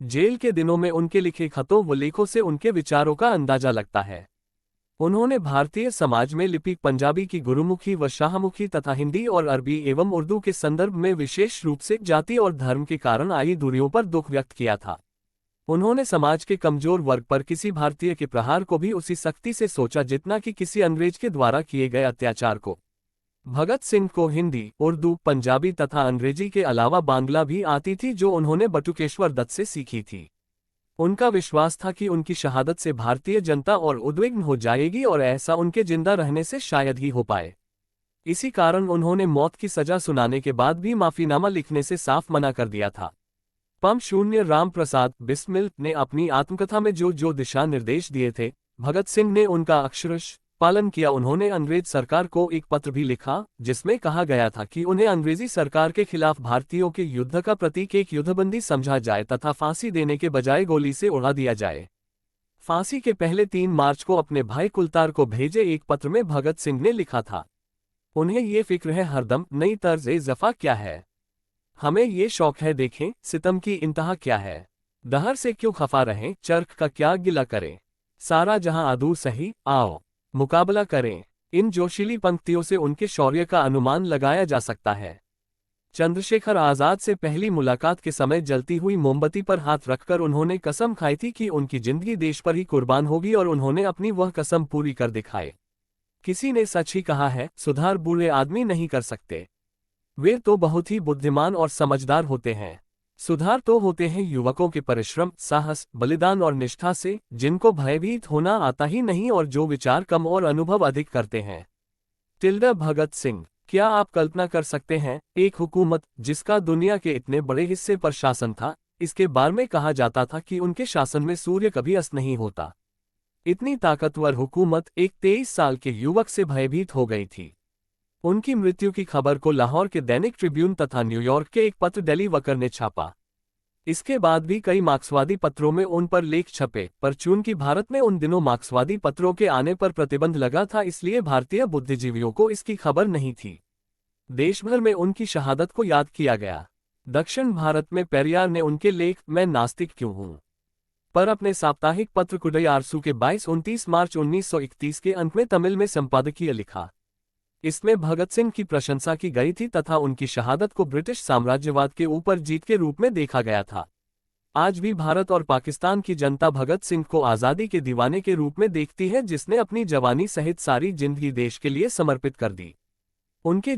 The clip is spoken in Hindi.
जेल के दिनों में उनके लिखे खतों व लेखों से उनके विचारों का अंदाजा लगता है। उन्होंने भारतीय समाज में लिपि पंजाबी की गुरुमुखी व शाहमुखी तथा हिंदी और अरबी एवं उर्दू के संदर्भ में विशेष रूप से जाति और धर्म के कारण आई दूरियों पर दुख व्यक्त किया था। उन्होंने समाज के कमजोर वर्ग पर किसी भारतीय के प्रहार को भी उसी सख्ती से सोचा जितना कि किसी अंग्रेज के द्वारा किए गए अत्याचार को। भगत सिंह को हिंदी, उर्दू, पंजाबी तथा अंग्रेजी के अलावा बांग्ला भी आती थी, जो उन्होंने बटुकेश्वर दत्त से सीखी थी। उनका विश्वास था कि उनकी शहादत से भारतीय जनता और उद्विग्न हो जाएगी और ऐसा उनके जिंदा रहने से शायद ही हो पाए। इसी कारण उन्होंने मौत की सजा सुनाने के बाद भी माफीनामा लिखने से साफ मना कर दिया था। पम शून्य राम प्रसाद बिस्मिल ने अपनी आत्मकथा में जो दिशा निर्देश दिए थे, भगत सिंह ने उनका अक्षरश पालन किया। उन्होंने अंग्रेज सरकार को एक पत्र भी लिखा जिसमें कहा गया था कि उन्हें अंग्रेजी सरकार के खिलाफ भारतीयों के युद्ध का प्रतीक एक युद्धबंदी समझा जाए तथा फांसी देने के बजाय गोली से उड़ा दिया जाए। फांसी के पहले 3 मार्च को अपने भाई कुलतार को भेजे एक पत्र में भगत सिंह ने लिखा था, उन्हें ये फिक्र है हरदम नई तर्ज़े जफ़ा क्या है, हमें ये शौक है देखें सितम की इंतहा क्या है, दहर से क्यों खफा रहें, चरख का क्या गिला करें, सारा जहां आदू सही आओ मुकाबला करें। इन जोशीली पंक्तियों से उनके शौर्य का अनुमान लगाया जा सकता है। चंद्रशेखर आजाद से पहली मुलाकात के समय जलती हुई मोमबत्ती पर हाथ रखकर उन्होंने कसम खाई थी कि उनकी जिंदगी देश पर ही कुर्बान होगी और उन्होंने अपनी वह कसम पूरी कर दिखाए। किसी ने सच ही कहा है, सुधार बुरे आदमी नहीं कर सकते, वे तो बहुत ही बुद्धिमान और समझदार होते हैं। सुधार तो होते हैं युवकों के परिश्रम, साहस, बलिदान और निष्ठा से, जिनको भयभीत होना आता ही नहीं और जो विचार कम और अनुभव अधिक करते हैं। टिल्डा भगत सिंह, क्या आप कल्पना कर सकते हैं, एक हुकूमत जिसका दुनिया के इतने बड़े हिस्से पर शासन था, इसके बारे में कहा जाता था कि उनके शासन में सूर्य कभी अस्त नहीं होता। इतनी ताकतवर हुकूमत एक 23 साल के युवक से भयभीत हो गई थी। उनकी मृत्यु की खबर को लाहौर के दैनिक ट्रिब्यून तथा न्यूयॉर्क के एक पत्र डेली वकर ने छापा। इसके बाद भी कई मार्क्सवादी पत्रों में उन पर लेख छपे, पर चूंकि भारत में उन दिनों मार्क्सवादी पत्रों के आने पर प्रतिबंध लगा था, इसलिए भारतीय बुद्धिजीवियों को इसकी खबर नहीं थी। देश भर में उनकी शहादत को याद किया गया। दक्षिण भारत में पेरियार ने उनके लेख मैं नास्तिक क्यों हूं पर अपने साप्ताहिक पत्र कुडई आरसू के 22-29 मार्च 1931 के अंत में तमिल में संपादकीय लिखा। इसमें भगत सिंह की प्रशंसा की गई थी तथा उनकी शहादत को ब्रिटिश साम्राज्यवाद के ऊपर जीत के रूप में देखा गया था। आज भी भारत और पाकिस्तान की जनता भगत सिंह को आज़ादी के दीवाने के रूप में देखती है, जिसने अपनी जवानी सहित सारी जिंदगी देश के लिए समर्पित कर दी। उनके